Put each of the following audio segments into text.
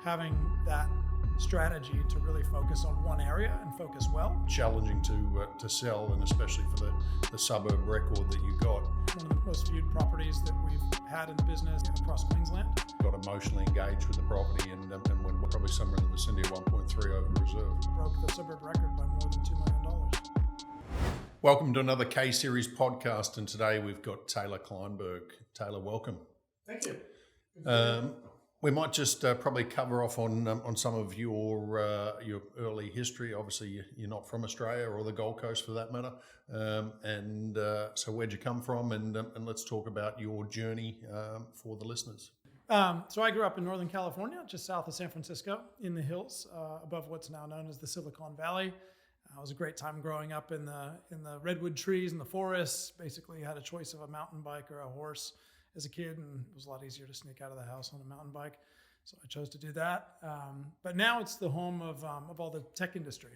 having that strategy to really focus on one area and focus well. Challenging to sell, and especially for the suburb record that you got. One of the most viewed properties that we've had in the business across Queensland. Got emotionally engaged with the property and went probably somewhere in the vicinity of 1.3 over reserve. Broke the suburb record by more than $2 million. Welcome to another K-Series podcast, and today we've got Taylor Kleinberg. Taylor, welcome. Thank you. We might just probably cover off on some of your early history. Obviously, you're not from Australia or the Gold Coast for that matter. So where'd you come from? And let's talk about your journey for the listeners. So I grew up in Northern California, just south of San Francisco, in the hills above what's now known as the Silicon Valley. It was a great time growing up in the redwood trees and the forests. Basically, you had a choice of a mountain bike or a horse as a kid, and it was a lot easier to sneak out of the house on a mountain bike. So I chose to do that. But now it's the home of all the tech industry,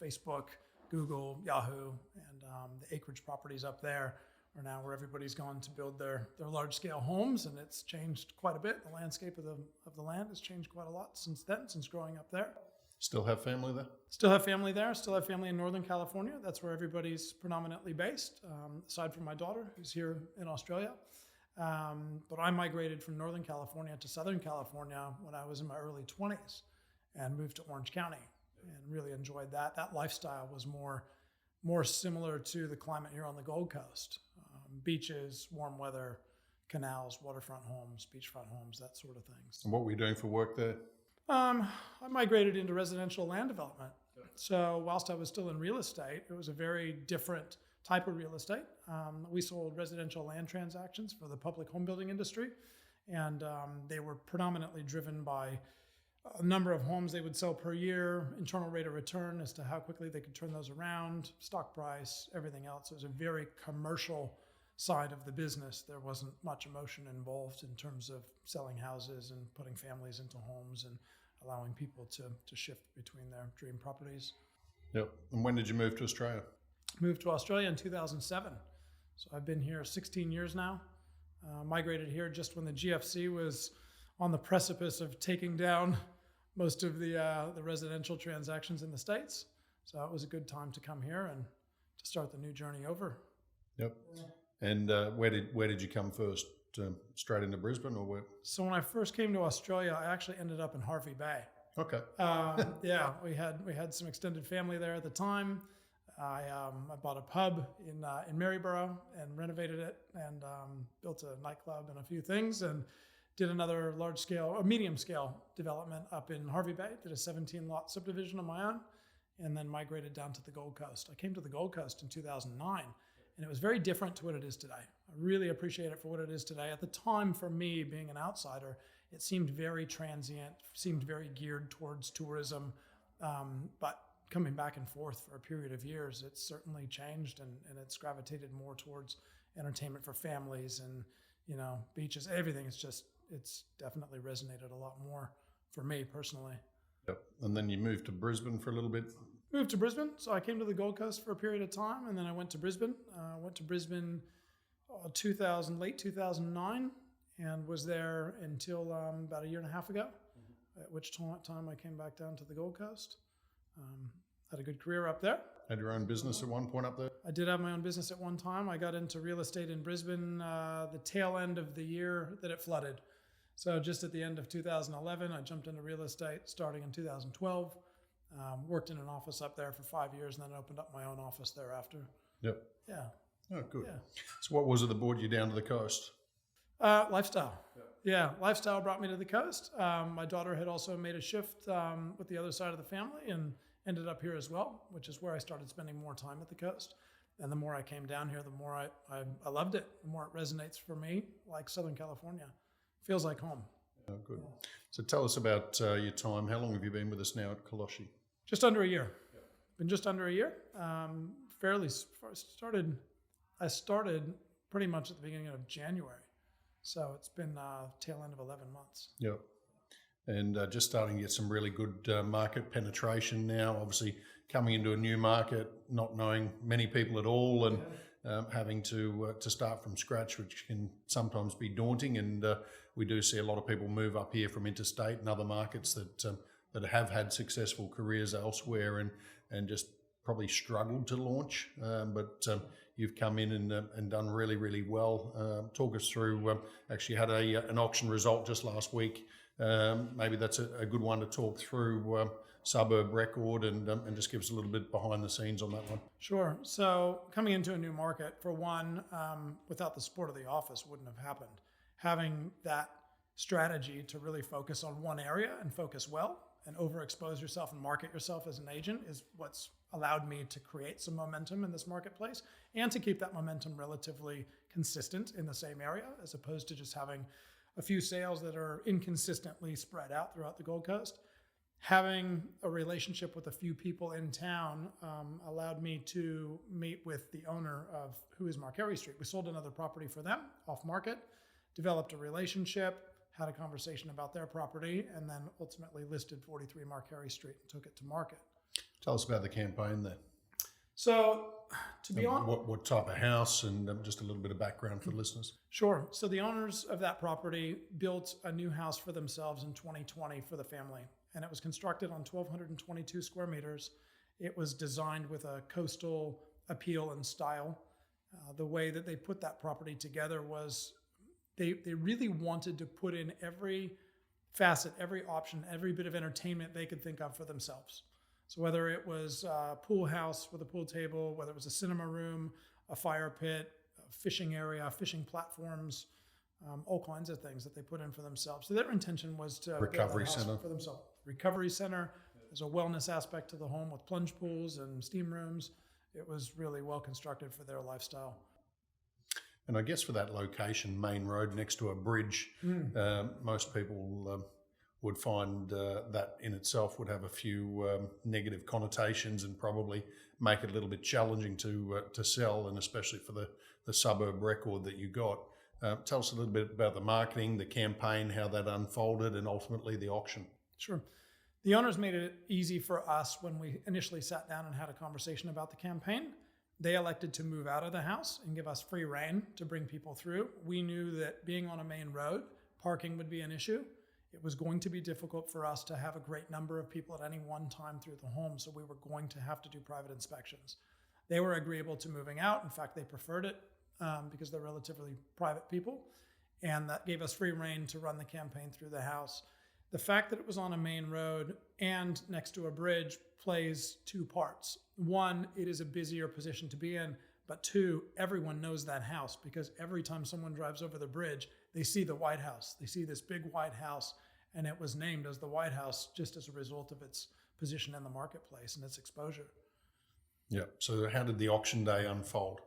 Facebook, Google, Yahoo, and the acreage properties up there are now where everybody's gone to build their large-scale homes, and it's changed quite a bit. The landscape of the land has changed quite a lot since then, since growing up there. Still have family there? Still have family there. Still have family in Northern California. That's where everybody's predominantly based, aside from my daughter, who's here in Australia. But I migrated from Northern California to Southern California when I was in my early 20s and moved to Orange County and really enjoyed that. That lifestyle was more similar to the climate here on the Gold Coast. Beaches, warm weather, canals, waterfront homes, beachfront homes, that sort of things. And what were you doing for work there? I migrated into residential land development. So whilst I was still in real estate, it was a very different type of real estate. We sold residential land transactions for the public home building industry, and they were predominantly driven by a number of homes they would sell per year, internal rate of return as to how quickly they could turn those around, stock price, everything else. It was a very commercial side of the business. There wasn't much emotion involved in terms of selling houses and putting families into homes and allowing people to shift between their dream properties. Yep. And when did you move to Australia? Moved to Australia in 2007. So I've been here 16 years now. Migrated here just when the GFC was on the precipice of taking down most of the residential transactions in the States. So it was a good time to come here and to start the new journey over. Yep. And where did you come first? Straight into Brisbane or where? So when I first came to Australia, I actually ended up in Hervey Bay. Okay. Yeah, we had some extended family there at the time. I bought a pub in Maryborough and renovated it and built a nightclub and a few things, and did another medium scale development up in Hervey Bay. Did a 17-lot subdivision of my own, and then migrated down to the Gold Coast. I came to the Gold Coast in 2009, and it was very different to what it is today. I really appreciate it for what it is today. At the time, for me, being an outsider, it seemed very transient, seemed very geared towards tourism, but coming back and forth for a period of years, it's certainly changed, and it's gravitated more towards entertainment for families and, beaches, everything. It's definitely resonated a lot more for me personally. Yep. And then you moved to Brisbane for a little bit? Moved to Brisbane. So I came to the Gold Coast for a period of time, and then I went to Brisbane. Went to Brisbane late 2009, and was there until about a year and a half ago, at which time I came back down to the Gold Coast. Had a good career up there. Had your own business at one point up there? I did have my own business at one time. I got into real estate in Brisbane the tail end of the year that it flooded. So just at the end of 2011, I jumped into real estate starting in 2012. Worked in an office up there for 5 years, and then opened up my own office thereafter. Yep. Yeah. Oh, good. Yeah. So what was it that brought you down to the coast? Lifestyle. Yeah, lifestyle brought me to the coast. My daughter had also made a shift with the other side of the family and ended up here as well, which is where I started spending more time at the coast. And the more I came down here, the more I loved it, the more it resonates for me, like Southern California. Feels like home. Oh, good. Yeah. So tell us about your time. How long have you been with us now at Kollosche? Just under a year. Been just under a year. I started pretty much at the beginning of January. So it's been tail end of 11 months. Yep. And just starting to get some really good market penetration now, obviously coming into a new market, not knowing many people at all, and having to start from scratch, which can sometimes be daunting. And we do see a lot of people move up here from interstate and other markets that have had successful careers elsewhere and just probably struggled to launch. But you've come in and done really, really well. Talk us through, actually had an auction result just last week. Maybe that's a good one to talk through, suburb record, and just give us a little bit behind the scenes on that one. Sure. So coming into a new market, for one, without the support of the office, wouldn't have happened. Having that strategy to really focus on one area and focus well and overexpose yourself and market yourself as an agent is what's allowed me to create some momentum in this marketplace and to keep that momentum relatively consistent in the same area, as opposed to just having a few sales that are inconsistently spread out throughout the Gold Coast. Having a relationship with a few people in town allowed me to meet with the owner of who is Markeri Street. We sold another property for them off market, developed a relationship, had a conversation about their property, and then ultimately listed 43 Markeri Street and took it to market. Tell us about the campaign there. So to be honest, what type of house, and just a little bit of background for the listeners. Sure. So the owners of that property built a new house for themselves in 2020 for the family. And it was constructed on 1,222 square meters. It was designed with a coastal appeal and style. The way that they put that property together was they really wanted to put in every facet, every option, every bit of entertainment they could think of for themselves. So whether it was a pool house with a pool table, whether it was a cinema room, a fire pit, a fishing area, fishing platforms, all kinds of things that they put in for themselves. So their intention was to recovery build a house center for themselves. Recovery center. There's a wellness aspect to the home with plunge pools and steam rooms. It was really well constructed for their lifestyle. And I guess for that location, main road next to a bridge, most people would find that in itself would have a few negative connotations and probably make it a little bit challenging to sell, and especially for the suburb record that you got. Tell us a little bit about the marketing, the campaign, how that unfolded, and ultimately the auction. Sure. The owners made it easy for us when we initially sat down and had a conversation about the campaign. They elected to move out of the house and give us free reign to bring people through. We knew that being on a main road, parking would be an issue. It was going to be difficult for us to have a great number of people at any one time through the home, so we were going to have to do private inspections. They were agreeable to moving out. In fact, they preferred it because they're relatively private people, and that gave us free reign to run the campaign through the house. The fact that it was on a main road and next to a bridge plays two parts. One, it is a busier position to be in, but two, everyone knows that house because every time someone drives over the bridge, they see the White House. They see this big white house, and it was named as the White House just as a result of its position in the marketplace and its exposure. Yeah. So how did the auction day unfold?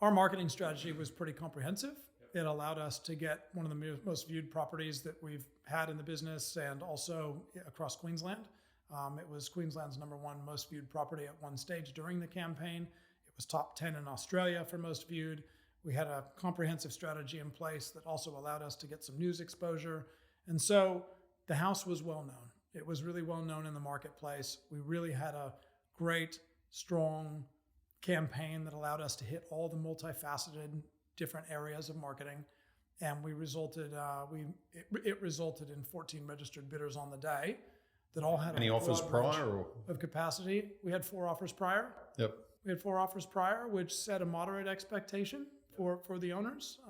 Our marketing strategy was pretty comprehensive. It allowed us to get one of the most viewed properties that we've had in the business and also across Queensland. It was Queensland's #1 most viewed property at one stage during the campaign. It was top 10 in Australia for most viewed. We had a comprehensive strategy in place that also allowed us to get some news exposure. And so the house was well known. It was really well known in the marketplace. We really had a great, strong campaign that allowed us to hit all the multifaceted different areas of marketing, and it resulted in 14 registered bidders on the day that all had any offers prior of capacity. We had 4 offers prior. Yep. We had 4 offers prior, which set a moderate expectation for the owners.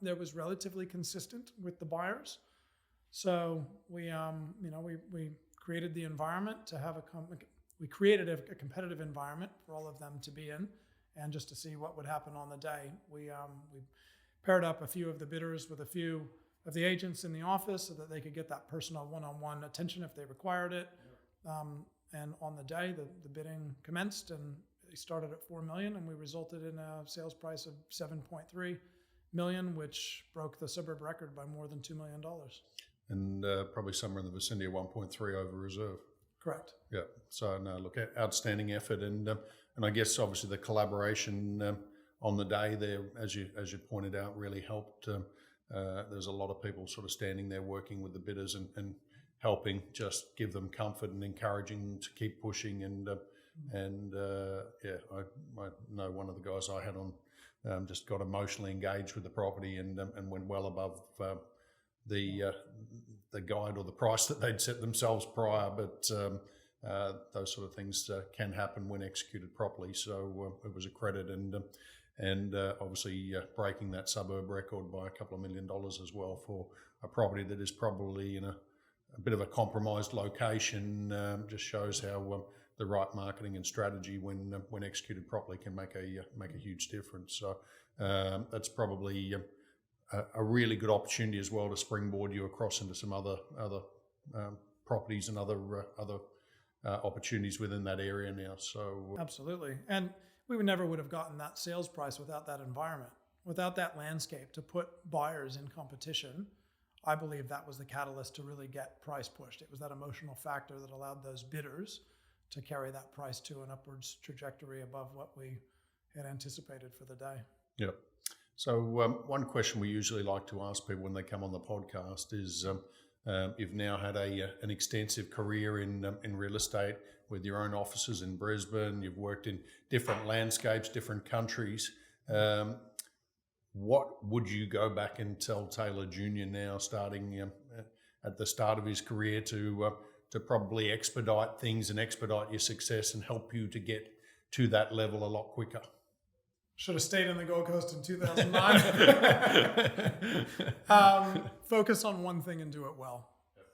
That was relatively consistent with the buyers. So we created the environment to have we created a competitive environment for all of them to be in, and just to see what would happen on the day. We paired up a few of the bidders with a few of the agents in the office so that they could get that personal one-on-one attention if they required it. And on the day, the bidding commenced, and they started at $4 million, and we resulted in a sales price of $7.3 million, which broke the suburb record by more than $2 million. And probably somewhere in the vicinity of 1.3 over reserve. Correct. Yeah. So no, look, outstanding effort, and I guess obviously the collaboration on the day there, as you pointed out, really helped. There's a lot of people sort of standing there working with the bidders and helping just give them comfort and encouraging them to keep pushing. And I know one of the guys I had on just got emotionally engaged with the property and went well above the guide or the price that they'd set themselves prior, but those sort of things can happen when executed properly. So it was a credit, and obviously breaking that suburb record by a couple of $1 million as well for a property that is probably in a bit of a compromised location. Just shows how the right marketing and strategy, when executed properly, can make a huge difference. So that's probably a really good opportunity as well to springboard you across into some other properties and other opportunities within that area now. So absolutely, and we never would have gotten that sales price without that environment, without that landscape to put buyers in competition. I believe that was the catalyst to really get price pushed. It was that emotional factor that allowed those bidders to carry that price to an upwards trajectory above what we had anticipated for the day. Yep. So one question we usually like to ask people when they come on the podcast is, you've now had an extensive career in real estate with your own offices in Brisbane. You've worked in different landscapes, different countries. What would you go back and tell Taylor Jr. now, starting at the start of his career, to probably expedite things and expedite your success and help you to get to that level a lot quicker? Should have stayed in the Gold Coast in 2009. Focus on one thing and do it well.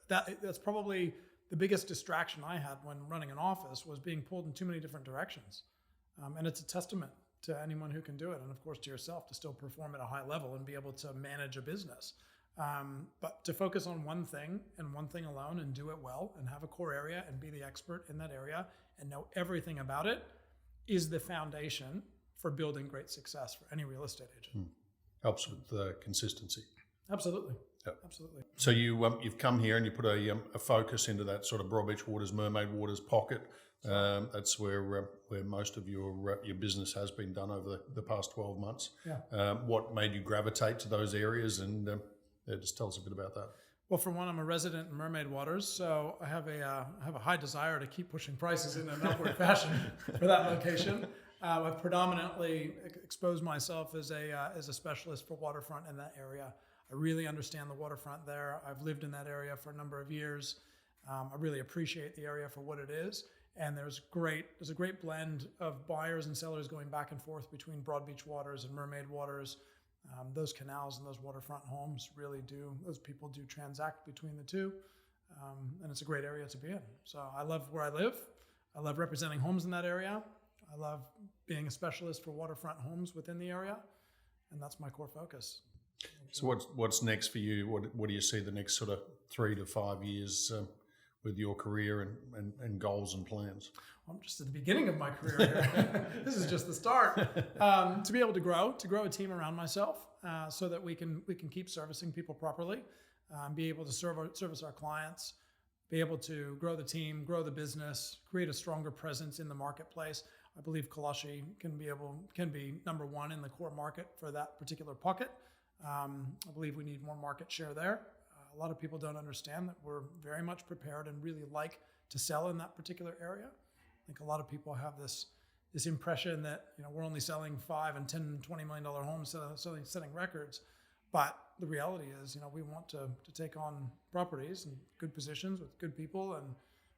That's probably the biggest distraction I had when running an office, was being pulled in too many different directions. And it's a testament to anyone who can do it, and of course to yourself, to still perform at a high level and be able to manage a business. But to focus on one thing and one thing alone and do it well and have a core area and be the expert in that area and know everything about it is the foundation for building great success for any real estate agent. Helps with consistency. Absolutely. Yep. Absolutely. So you've come here and you put a focus into that sort of Broadbeach Waters, Mermaid Waters pocket. That's where most of your business has been done over the past 12 months. Yeah. What made you gravitate to those areas, and just tell us a bit about that. Well, for one, I'm a resident in Mermaid Waters, so I have a high desire to keep pushing prices in an upward fashion for that location. I've predominantly exposed myself as a specialist for waterfront in that area. I really understand the waterfront there. I've lived in that area for a number of years. I really appreciate the area for what it is. And there's a great blend of buyers and sellers going back and forth between Broadbeach Waters and Mermaid Waters. Those canals and those waterfront homes those people do transact between the two. And it's a great area to be in. So I love where I live. I love representing homes in that area. I love being a specialist for waterfront homes within the area. And that's my core focus. So what's next for you? What do you see the next sort of 3 to 5 years with your career and goals and plans? I'm just at the beginning of my career here. This is just the start. To be able to grow a team around myself, so that we can keep servicing people properly, be able to service our clients, be able to grow the team, grow the business, create a stronger presence in the marketplace. I believe Kollosche can be number one in the core market for that particular pocket. I believe we need more market share there. A lot of people don't understand that we're very much prepared and really like to sell in that particular area. I think a lot of people have this impression that we're only selling $5 and $10, $20 million homes, setting records. But the reality is, we want to take on properties and good positions with good people and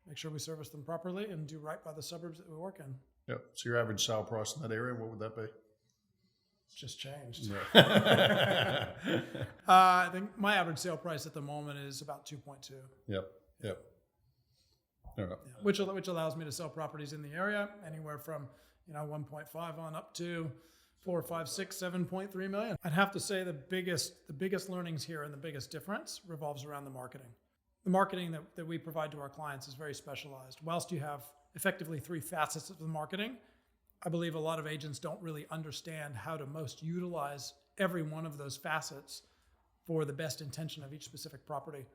make sure we service them properly and do right by the suburbs that we work in. Yep. So your average sale price in that area, what would that be? It's just changed. Yeah. I think my average sale price at the moment is about 2.2. Yep. All right. Yeah. Which allows me to sell properties in the area anywhere from 1.5 on up to 4, 5, 6, 7.3 million. I'd have to say the biggest learnings here and the biggest difference revolves around the marketing. The marketing that we provide to our clients is very specialized. Whilst you have effectively 3 facets of the marketing, I believe a lot of agents don't really understand how to most utilize every one of those facets for the best intention of each specific property.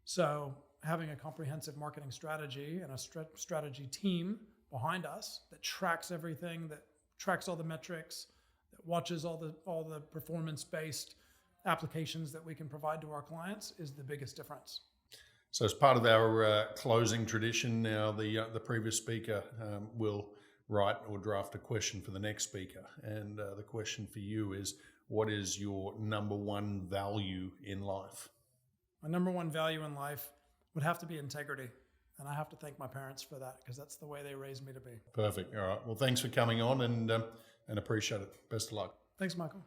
So having a comprehensive marketing strategy and a strategy team behind us that tracks everything, that tracks all the metrics, that watches all the performance-based applications that we can provide to our clients is the biggest difference. So as part of our closing tradition now, the previous speaker will write or draft a question for the next speaker. And the question for you is, what is your number one value in life? my number one value in life would have to be integrity. And I have to thank my parents for that, because that's the way they raised me to be. Perfect. All right. Well, thanks for coming on, and appreciate it. Best of luck. Thanks, Michael.